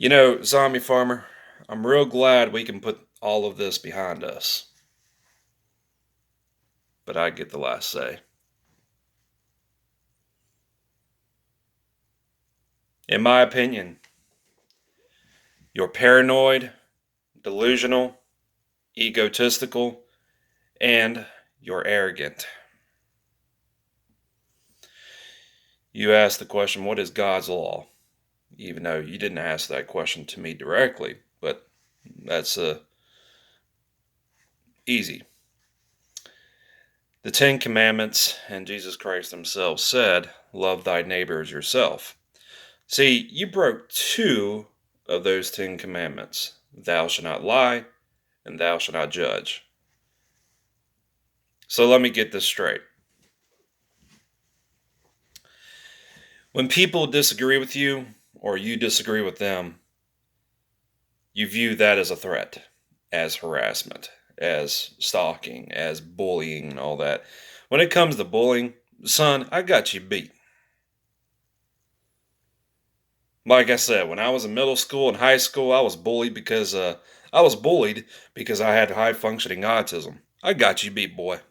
Zombie Farmer, I'm real glad we can put all of this behind us, but I get the last say. In my opinion, you're paranoid, delusional, egotistical, and you're arrogant. You asked the question, what is God's law? Even though you didn't ask that question to me directly, but that's easy. The Ten Commandments and Jesus Christ himself said, love thy neighbor as yourself. See, you broke two of those Ten Commandments. Thou shalt not lie, and thou shalt not judge. So let me get this straight. When people disagree with you, or you disagree with them, you view that as a threat, as harassment, as stalking, as bullying, and all that. When it comes to bullying, son, I got you beat. Like I said, when I was in middle school and high school, I was bullied because I had high functioning autism. I got you beat, boy.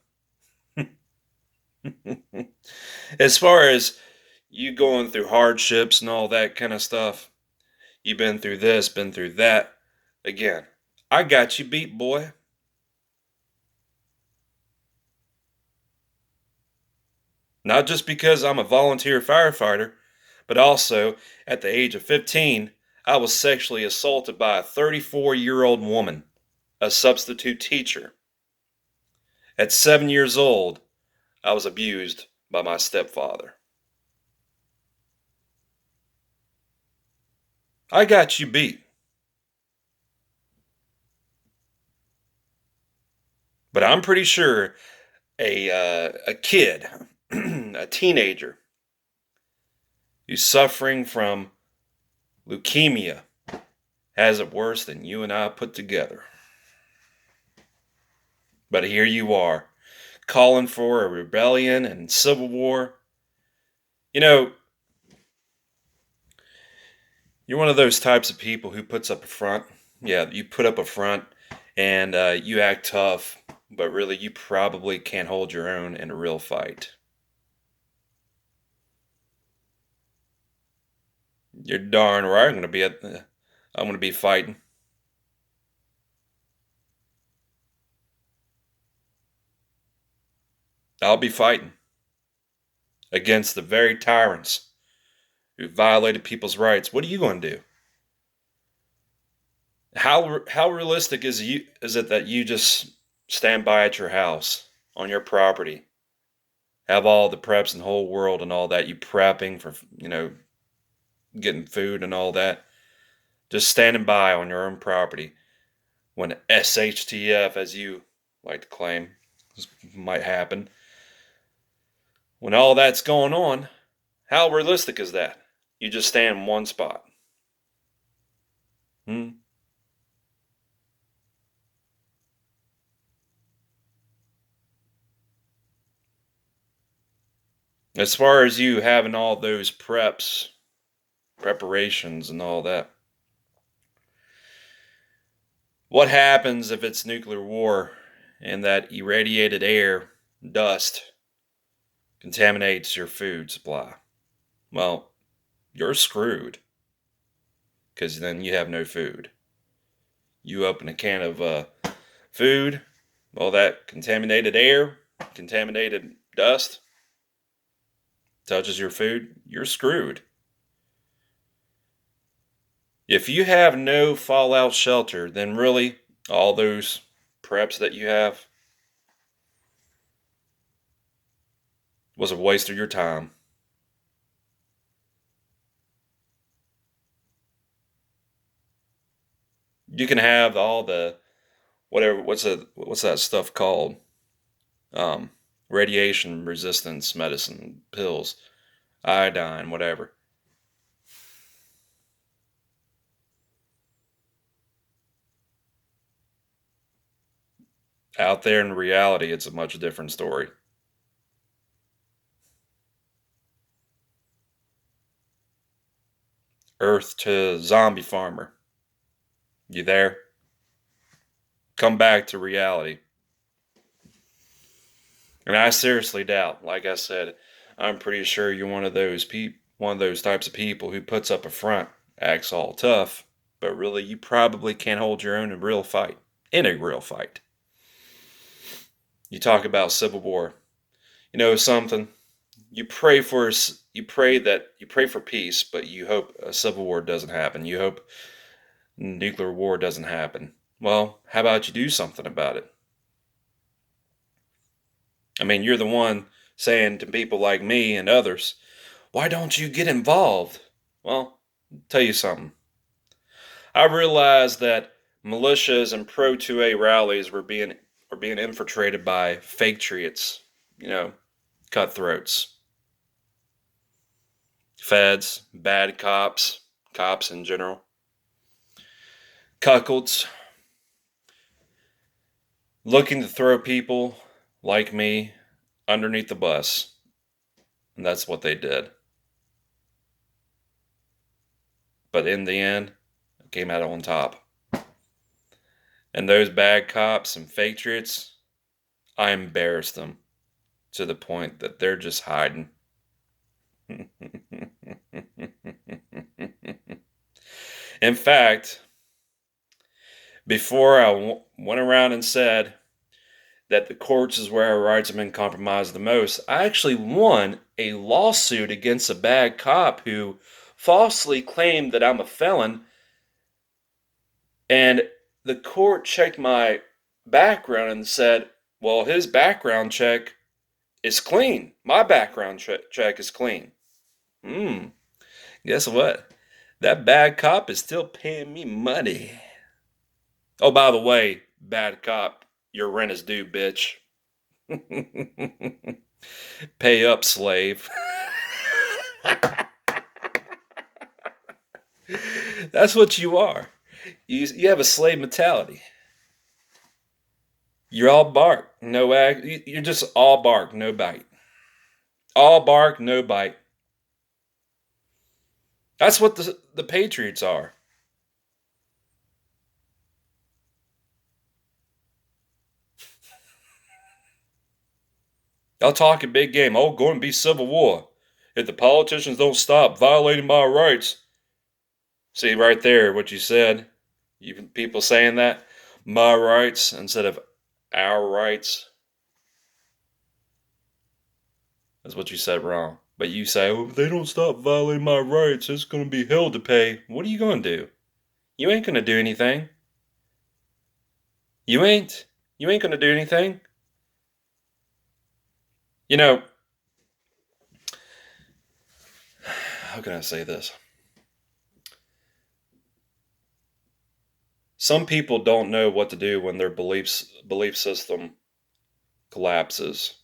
As far as you going through hardships and all that kind of stuff, you've been through this, been through that. Again, I got you beat, boy. Not just because I'm a volunteer firefighter, but also at the age of 15, I was sexually assaulted by a 34-year-old woman, a substitute teacher. At 7 years old, I was abused by my stepfather. I got you beat. But I'm pretty sure a kid, a teenager, who's suffering from leukemia has it worse than you and I put together. But here you are, calling for a rebellion and civil war. You know, you're one of those types of people who puts up a front. Yeah, you put up a front and you act tough, but really you probably can't hold your own in a real fight. You're darn right. I'm going to be fighting. I'll be fighting against the very tyrants who violated people's rights. What are you going to do? How realistic is it that you just stand by at your house on your property, have all the preps in the whole world and all that, you prepping for getting food and all that, just standing by on your own property when SHTF, as you like to claim, might happen. When all that's going on, how realistic is that? You just stand in one spot. Hmm? As far as you having all those preparations and all that, what happens if it's nuclear war and that irradiated air, dust, contaminates your food supply? Well, you're screwed because then you have no food. You open a can of food, all that contaminated air, contaminated dust touches your food, you're screwed. If you have no fallout shelter, then really all those preps that you have was a waste of your time. You can have all the whatever what's that stuff called? Um, Radiation resistance medicine pills, iodine, whatever. Out there in reality, it's a much different story. Earth to Zombie Farmer. You there? Come back to reality. And I seriously doubt, like I said, I'm pretty sure you're one of those types of people who puts up a front, acts all tough, but really you probably can't hold your own in a real fight. In a real fight. You talk about civil war. You know something? You pray for peace, but you hope a civil war doesn't happen. You hope nuclear war doesn't happen. Well, how about you do something about it? I mean, you're the one saying to people like me and others, why don't you get involved? Well, I'll tell you something. I realized that militias and pro 2A rallies were being infiltrated by fake triots, you know, cutthroats, feds, bad cops, cops in general, cuckolds, looking to throw people like me underneath the bus. And that's what they did. But in the end, I came out on top. And those bad cops and patriots, I embarrassed them to the point that they're just hiding. In fact, before went around and said that the courts is where our rights have been compromised the most, I actually won a lawsuit against a bad cop who falsely claimed that I'm a felon. And the court checked my background and said, well, his background check is clean. My background check is clean. Guess what? That bad cop is still paying me money. Oh, by the way, bad cop, your rent is due, bitch. Pay up, slave. That's what you are. You have a slave mentality. You're all bark, no act. You're just all bark, no bite. All bark, no bite. That's what the Patriots are. Y'all talk a big game. Oh, going to be civil war. If the politicians don't stop violating my rights. See right there what you said. You people saying that my rights instead of our rights. That's what you said wrong. But you say, oh, if they don't stop violating my rights, it's going to be hell to pay. What are you going to do? You ain't going to do anything. You ain't. You ain't going to do anything. You know, how can I say this? Some people don't know what to do when their belief system collapses.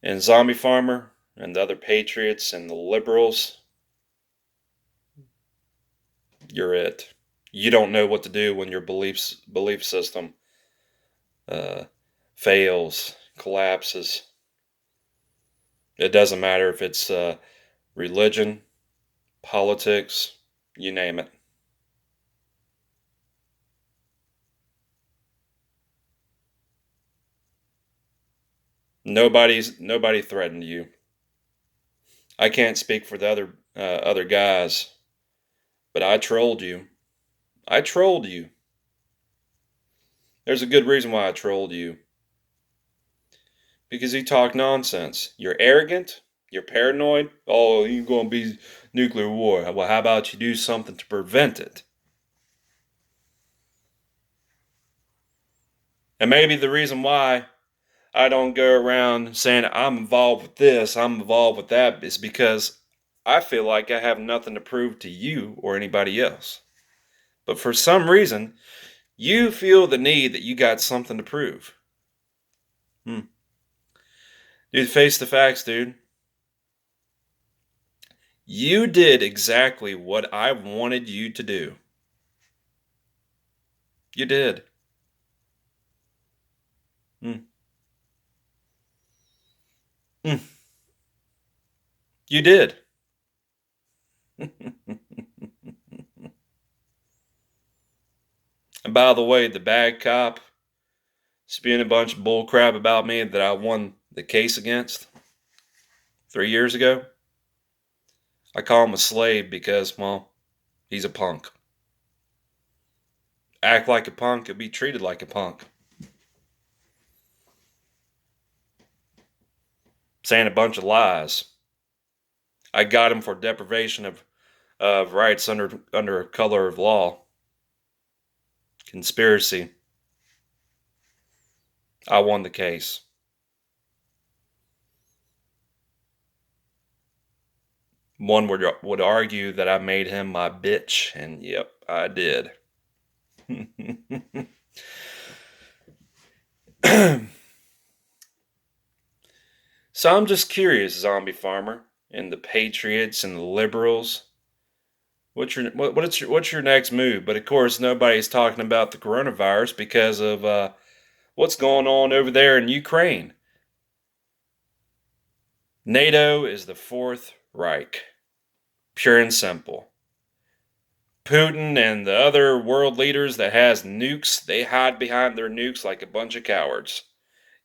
And Zombie Farmer and the other patriots and the liberals, you're it. You don't know what to do when your belief system uh, fails, collapses. It doesn't matter if it's religion, politics, you name it. Nobody threatened you. I can't speak for the other guys, but I trolled you. I trolled you. There's a good reason why I trolled you. Because you talk nonsense. You're arrogant. You're paranoid. Oh, you're going to be nuclear war. Well, how about you do something to prevent it? And maybe the reason why I don't go around saying I'm involved with this, I'm involved with that, is because I feel like I have nothing to prove to you or anybody else. But for some reason, you feel the need that you got something to prove. Dude, face the facts, dude. You did exactly what I wanted you to do. You did. Mm. Mm. You did. And by the way, the bad cop spewing a bunch of bull crap about me that I won the case against 3 years ago, I call him a slave because, well, he's a punk. Act like a punk and be treated like a punk. Saying a bunch of lies. I got him for deprivation of rights under color of law. Conspiracy. I won the case. One would argue that I made him my bitch, and yep, I did. So I'm just curious, Zombie Farmer, and the Patriots and the liberals. What's your next move? But of course, nobody's talking about the coronavirus because of what's going on over there in Ukraine. NATO is the Fourth Reich, pure and simple. Putin and the other world leaders that has nukes, they hide behind their nukes like a bunch of cowards.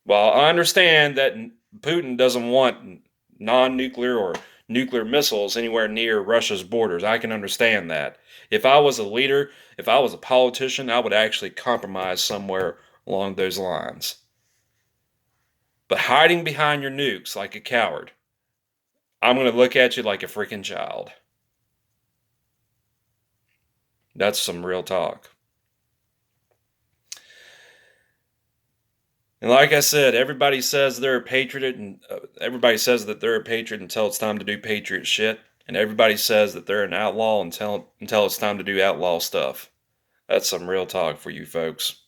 Well, I understand that Putin doesn't want non-nuclear or nuclear missiles anywhere near Russia's borders. I can understand that. If I was a leader, if I was a politician, I would actually compromise somewhere along those lines. But hiding behind your nukes like a coward, I'm going to look at you like a freaking child. That's some real talk. And like I said, everybody says they're a patriot, and everybody says that they're a patriot until it's time to do patriot shit, and everybody says that they're an outlaw until it's time to do outlaw stuff. That's some real talk for you folks.